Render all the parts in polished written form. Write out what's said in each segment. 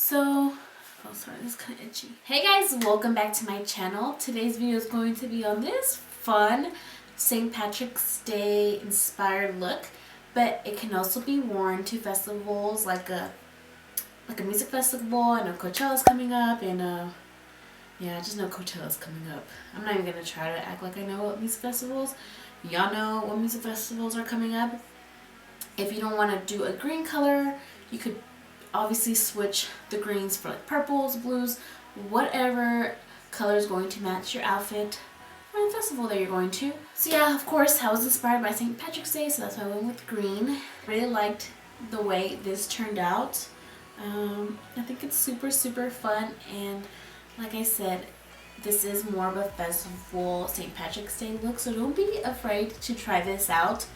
Oh sorry, this is kind of itchy. Hey guys, welcome back to my channel. Today's video is going to be on this fun St. Patrick's Day inspired look, but it can also be worn to festivals like a music festival. I know Coachella's coming up, and yeah, I just know Coachella's coming up. I'm not even gonna try to act like I know what music festivals. Y'all know what music festivals are coming up. If you don't want to do a green color, you could obviously switch the greens for like purples, blues, whatever color is going to match your outfit for the festival that you're going to. So yeah, of course, I was inspired by St. Patrick's Day, so that's why I went with green. Really liked the way this turned out. I think it's super fun, and like I said, this is more of a festival St. Patrick's Day look, so don't be afraid to try this out.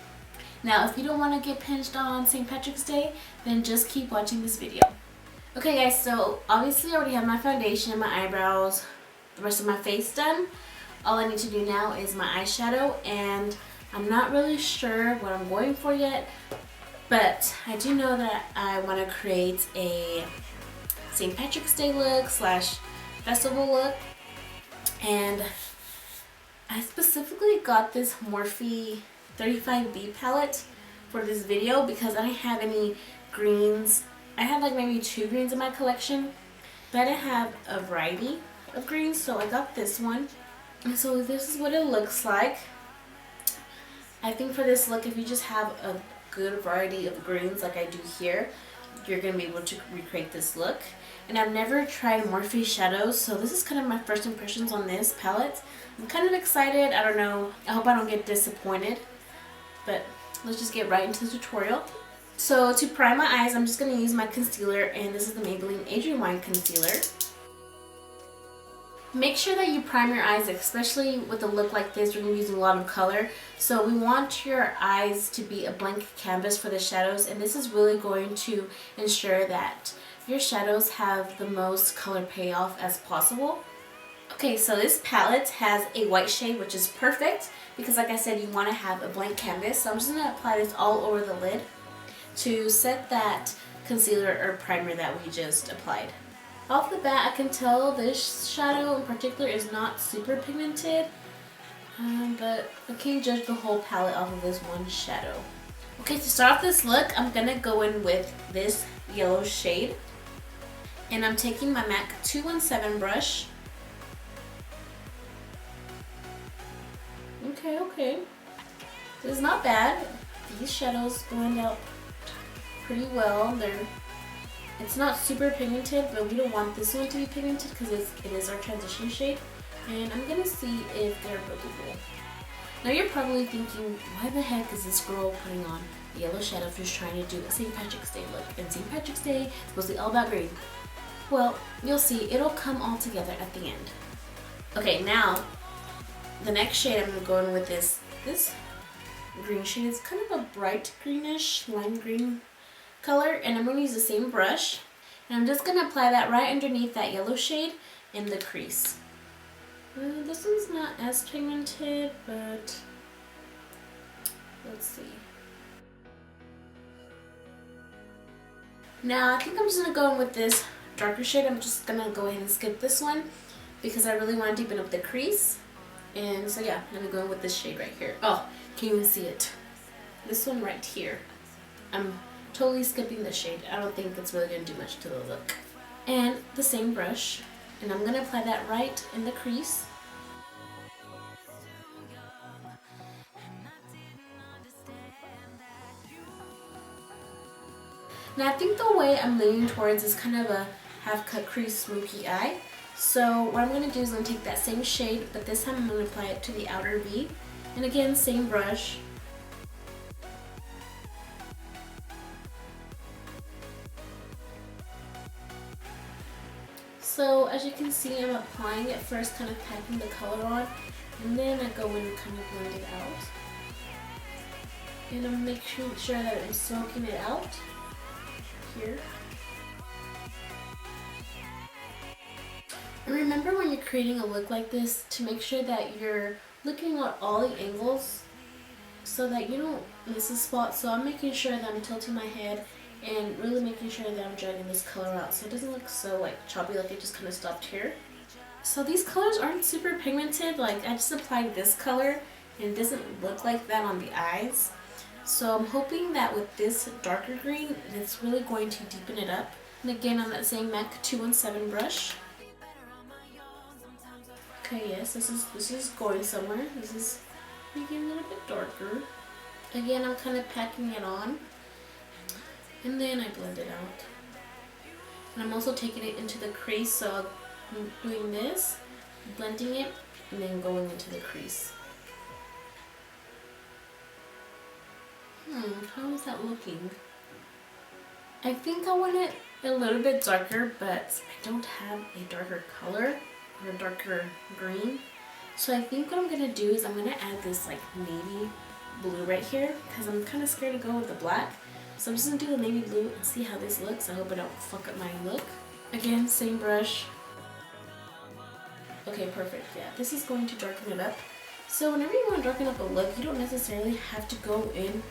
Now, if you don't want to get pinched on St. Patrick's Day, then just keep watching this video. Okay guys, so obviously I already have my foundation, my eyebrows, the rest of my face done. All I need to do now is my eyeshadow, and I'm not really sure what I'm going for yet, but I do know that I want to create a St. Patrick's Day look slash festival look, and I specifically got this Morphe 35B palette for this video because I didn't have any greens. I had like maybe 2 greens in my collection, but I didn't have a variety of greens, so I got this one. And so this is what it looks like. I think for this look, if you just have a good variety of greens like I do here, you're going to be able to recreate this look. And I've never tried Morphe shadows, so this is kind of my first impressions on this palette. I'm kind of excited. I don't know. I hope I don't get disappointed. But let's just get right into the tutorial. So to prime my eyes, I'm just going to use my concealer, and this is the Maybelline Adrian Wine Concealer. Make sure that you prime your eyes, especially with a look like this. You're going to be using a lot of color. So we want your eyes to be a blank canvas for the shadows, and this is really going to ensure that your shadows have the most color payoff as possible. Okay, so this palette has a white shade, which is perfect because, like I said, you want to have a blank canvas. So I'm just going to apply this all over the lid to set that concealer or primer that we just applied. Off the bat, I can tell this shadow in particular is not super pigmented, but I can't judge the whole palette off of this one shadow. Okay, to start off this look, I'm going to go in with this yellow shade, and I'm taking my MAC 217 brush. Okay. This is not bad. These shadows blend out pretty well. It's not super pigmented, but we don't want this one to be pigmented because it is our transition shade. And I'm going to see if they're buildable. Now you're probably thinking, why the heck is this girl putting on a yellow shadow if she's trying to do a St. Patrick's Day look? And St. Patrick's Day is supposed to be all about green. Well, you'll see. It'll come all together at the end. Okay, now the next shade I'm going to go in with this green shade. It's kind of a bright greenish, lime green color, and I'm going to use the same brush, and I'm just going to apply that right underneath that yellow shade in the crease. This one's not as pigmented, but let's see. Now I think I'm just going to go in with this darker shade. I'm just going to go ahead and skip this one because I really want to deepen up the crease. And so yeah, I'm going to go in with this shade right here. Oh, can't even see it. This one right here. I'm totally skipping the shade. I don't think it's really going to do much to the look. And the same brush, and I'm going to apply that right in the crease. Now I think the way I'm leaning towards is kind of a half-cut crease smoky eye. So what I'm going to do is I'm going to take that same shade, but this time I'm going to apply it to the outer V. And again, same brush. So as you can see, I'm applying it first, kind of packing the color on, and then I go in and kind of blend it out. And I'm making sure that I'm soaking it out here. And remember, when you're creating a look like this, to make sure that you're looking at all the angles so that you don't miss a spot. So I'm making sure that I'm tilting my head and really making sure that I'm dragging this color out so it doesn't look so like choppy, like it just kind of stopped here. So these colors aren't super pigmented, like I just applied this color and it doesn't look like that on the eyes. So I'm hoping that with this darker green, it's really going to deepen it up. And again, on that same MAC 217 brush. Okay, yes, this is going somewhere. This is making it a little bit darker. Again, I'm kind of packing it on, and then I blend it out. And I'm also taking it into the crease, so I'm doing this, blending it, and then going into the crease. How is that looking? I think I want it a little bit darker, but I don't have a darker color or a darker green. So I think what I'm gonna do is I'm gonna add this like navy blue right here because I'm kind of scared to go with the black. So I'm just gonna do the navy blue and see how this looks. I hope I don't fuck up my look. Again, same brush. Okay, perfect. Yeah, this is going to darken it up. So whenever you want to darken up a look, you don't necessarily have to go in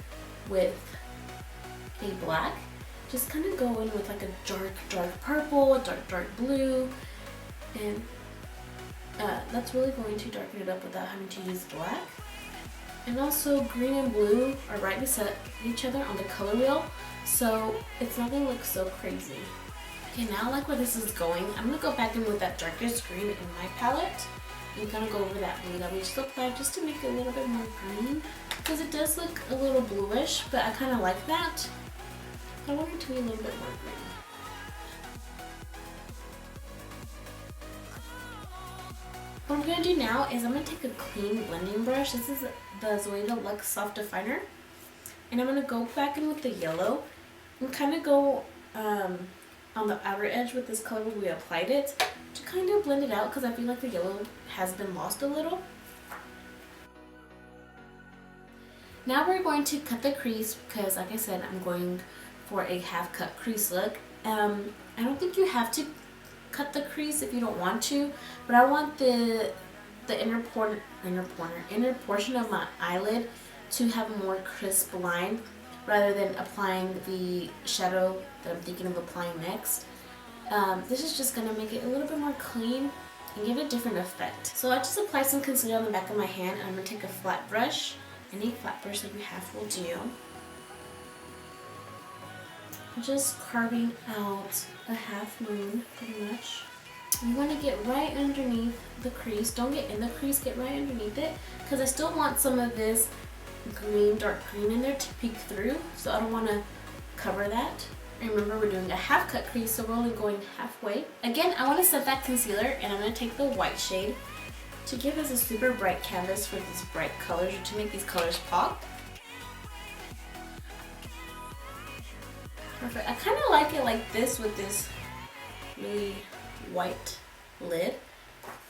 with a black. Just kind of go in with like a dark purple, a dark blue, and that's really going to darken it up without having to use black. And also green and blue are right beside each other on the color wheel, so it's not going to look so crazy. Okay, now I like where this is going. I'm going to go back in with that darkest green in my palette and kind of go over that blue that we just applied just to make it a little bit more green, because it does look a little bluish, but I kind of like that. I want it to be a little bit more green. What I'm going to do now is I'm going to take a clean blending brush. This is the Zoeva Luxe Soft Definer. And I'm going to go back in with the yellow and kind of go on the outer edge with this color where we applied it to kind of blend it out, because I feel like the yellow has been lost a little. Now we're going to cut the crease because, like I said, I'm going for a half cut crease look. I don't think you have to cut the crease if you don't want to, but I want the inner portion of my eyelid to have a more crisp line rather than applying the shadow that I'm thinking of applying next. This is just going to make it a little bit more clean and give it a different effect. So I just applied some concealer on the back of my hand, and I'm going to take a flat brush. Any flat brush that you have will do. Just carving out a half moon, pretty much. You want to get right underneath the crease. Don't get in the crease, get right underneath it, because I still want some of this green, dark green in there to peek through, so I don't want to cover that. Remember, we're doing a half cut crease, so we're only going halfway. Again, I want to set that concealer, and I'm going to take the white shade to give us a super bright canvas for these bright colors, or to make these colors pop. Perfect. I kind of like it like this with this really white lid,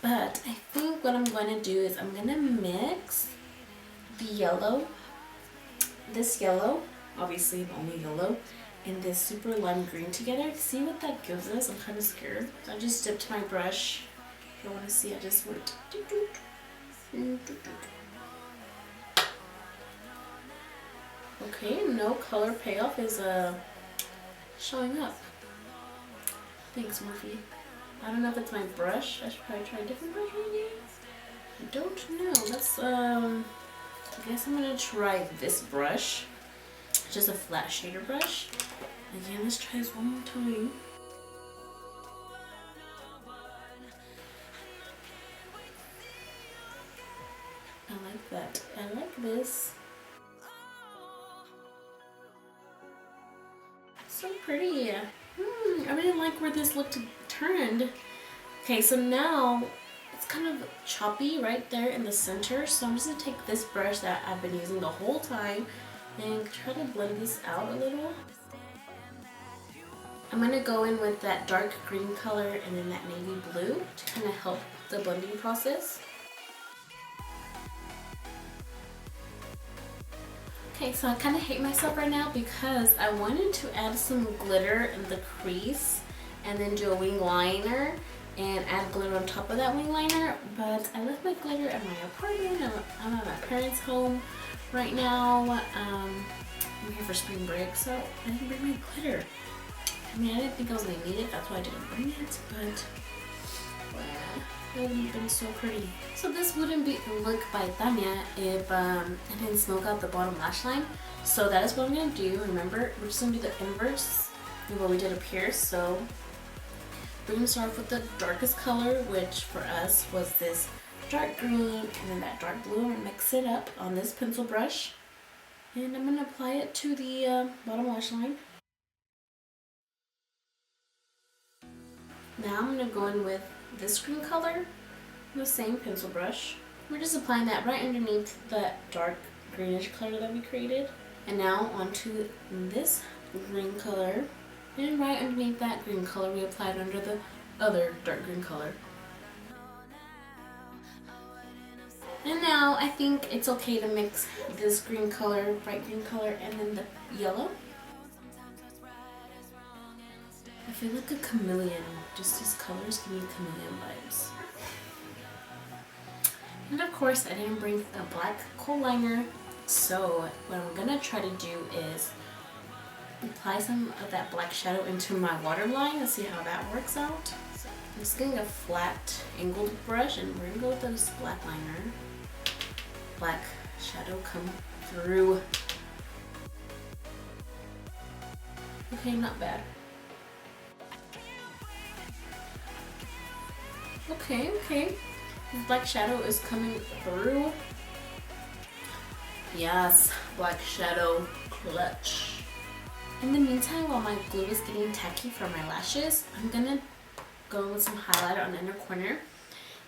but I think what I'm going to do is I'm going to mix the yellow, this yellow, obviously only yellow, and this super lime green together to see what that gives us. I'm kind of scared. So I just dipped my brush. If you want to see, I just went doot, doot, doot, doot, doot. Okay, no color payoff is showing up. Thanks, Murphy. I don't know if it's my brush. I should probably try a different brush maybe. I don't know. Let's I guess I'm gonna try this brush. Just a flat shader brush. Again, let's try this one more time. I like that. I like this. So pretty. I really like where this looked turned. Okay, so now it's kind of choppy right there in the center. So I'm just gonna take this brush that I've been using the whole time and try to blend this out a little. I'm gonna go in with that dark green color and then that navy blue to kind of help the blending process. Okay, so I kind of hate myself right now because I wanted to add some glitter in the crease and then do a wing liner and add glitter on top of that wing liner, but I left my glitter at my apartment. I'm at my parents' home right now, I'm here for spring break, so I didn't bring my glitter. I mean, I didn't think I was gonna need it, that's why I didn't bring it, but wow, it would have been so pretty. So this wouldn't be the look by Tania if I didn't smoke out the bottom lash line. So that is what I'm gonna do. Remember, we're just gonna do the inverse of what we did up here. So we're gonna start off with the darkest color, which for us was this dark green and then that dark blue. I'm gonna mix it up on this pencil brush. And I'm going to apply it to the bottom lash line. Now I'm going to go in with this green color, the same pencil brush. We're just applying that right underneath the dark greenish color that we created. And now onto this green color. And right underneath that green color, we applied under the other dark green color. And now I think it's okay to mix this green color, bright green color, and then the yellow. I feel like a chameleon. Just these colors give me chameleon vibes. And of course I didn't bring a black kohl liner, so what I'm gonna try to do is apply some of that black shadow into my waterline and see how that works out. So I'm just getting a flat angled brush and we're gonna go with this black liner. Black shadow come through. Okay, not bad. Okay. This black shadow is coming through. Yes, black shadow clutch. In the meantime, while my glue is getting tacky for my lashes, I'm gonna go with some highlighter on the inner corner.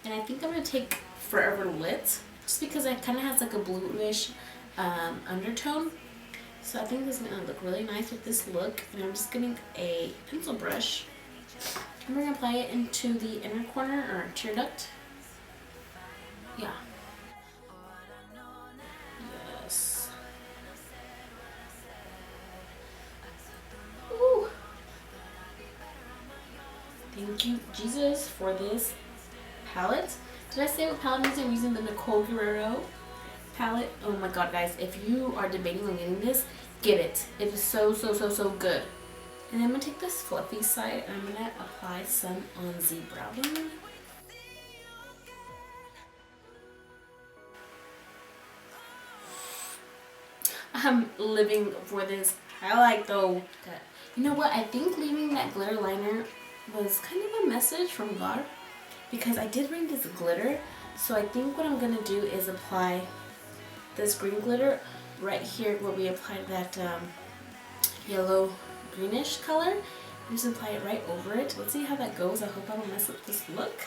And I think I'm gonna take Forever Lit, just because it kind of has like a bluish undertone. So I think this is going to look really nice with this look. And I'm just getting a pencil brush. And we're going to apply it into the inner corner or tear duct. Yeah. Yes. Ooh. Thank you, Jesus, for this palette. Did I say what palette I'm using? I'm using the Nicole Guerrero palette. Oh my god, guys, if you are debating on getting this, get it. It is so good. And then I'm going to take this fluffy side and I'm going to apply some on the brow bone. I'm living for this highlight though. You know what? I think leaving that glitter liner was kind of a message from God. Because I did bring this glitter, so I think what I'm going to do is apply this green glitter right here where we applied that yellow greenish color. I'm just apply it right over it. Let's see how that goes. I hope I don't mess up this look.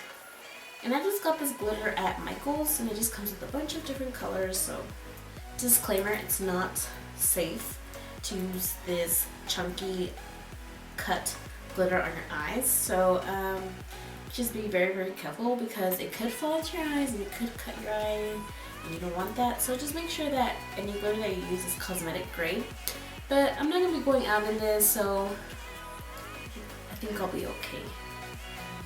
And I just got this glitter at Michael's and it just comes with a bunch of different colors. So disclaimer, it's not safe to use this chunky cut glitter on your eyes. So just be very careful because it could fall into your eyes and it could cut your eye and you don't want that. So just make sure that any glitter that you use is cosmetic grade. But I'm not going to be going out in this, so I think I'll be okay.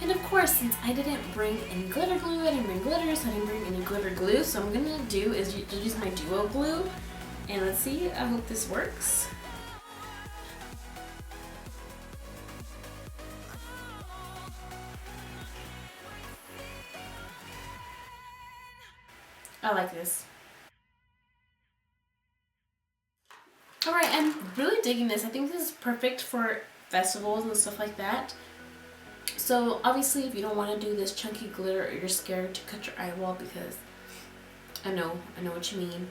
And of course, since I didn't bring any glitter glue, I didn't bring glitter, so I didn't bring any glitter glue. So what I'm going to do is use my duo glue. And let's see, I hope this works. I like this. Alright, I'm really digging this. I think this is perfect for festivals and stuff like that. So obviously if you don't want to do this chunky glitter or you're scared to cut your eyeball, because I know what you mean.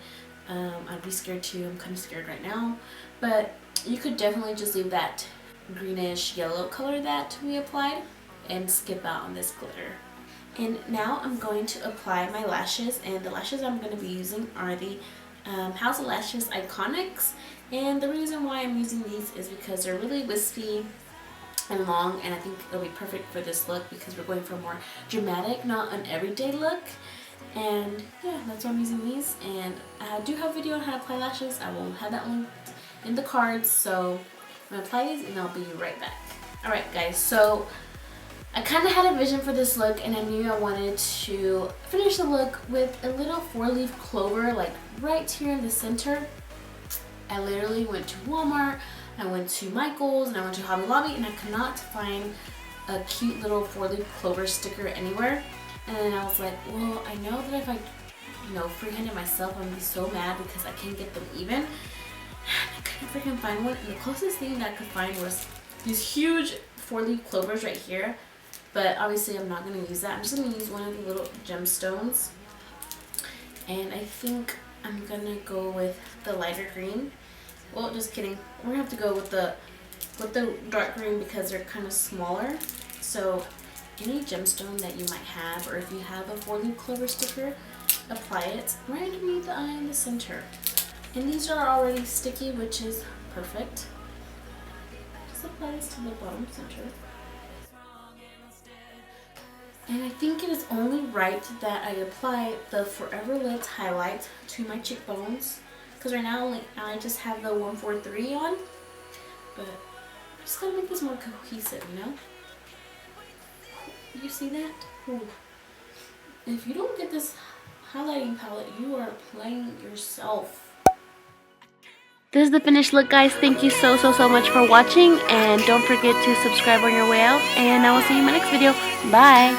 I'd be scared too. I'm kind of scared right now. But you could definitely just leave that greenish yellow color that we applied and skip out on this glitter. And now I'm going to apply my lashes, and the lashes I'm going to be using are the House of Lashes Iconics. And the reason why I'm using these is because they're really wispy and long, and I think it'll be perfect for this look because we're going for a more dramatic, not an everyday look. And yeah, that's why I'm using these. And I do have a video on how to apply lashes. I will have that linked in the cards. So I'm going to apply these and I'll be right back. Alright guys, so I kind of had a vision for this look, and I knew I wanted to finish the look with a little 4-leaf clover, like right here in the center. I literally went to Walmart, I went to Michael's, and I went to Hobby Lobby, and I could not find a cute little 4-leaf clover sticker anywhere. And then I was like, well, I know that if I, freehand it myself, I'm gonna be so mad because I can't get them even. I couldn't freaking find one, and the closest thing that I could find was these huge 4-leaf clovers right here. But obviously I'm not gonna use that. I'm just gonna use one of the little gemstones. And I think I'm gonna go with the lighter green. Well, just kidding. We're gonna have to go with the dark green because they're kind of smaller. So any gemstone that you might have, or if you have a 4-leaf clover sticker, apply it right underneath the eye in the center. And these are already sticky, which is perfect. Just apply this to the bottom center. And I think it is only right that I apply the Forever Lit highlight to my cheekbones, because right now I just have the 143 on, but I just gotta make this more cohesive, you know? You see that? Ooh. If you don't get this highlighting palette, you are playing yourself. This is the finished look, guys. Thank you so much for watching, and don't forget to subscribe on your way out, and I will see you in my next video. Bye.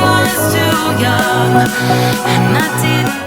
I was too young and I didn't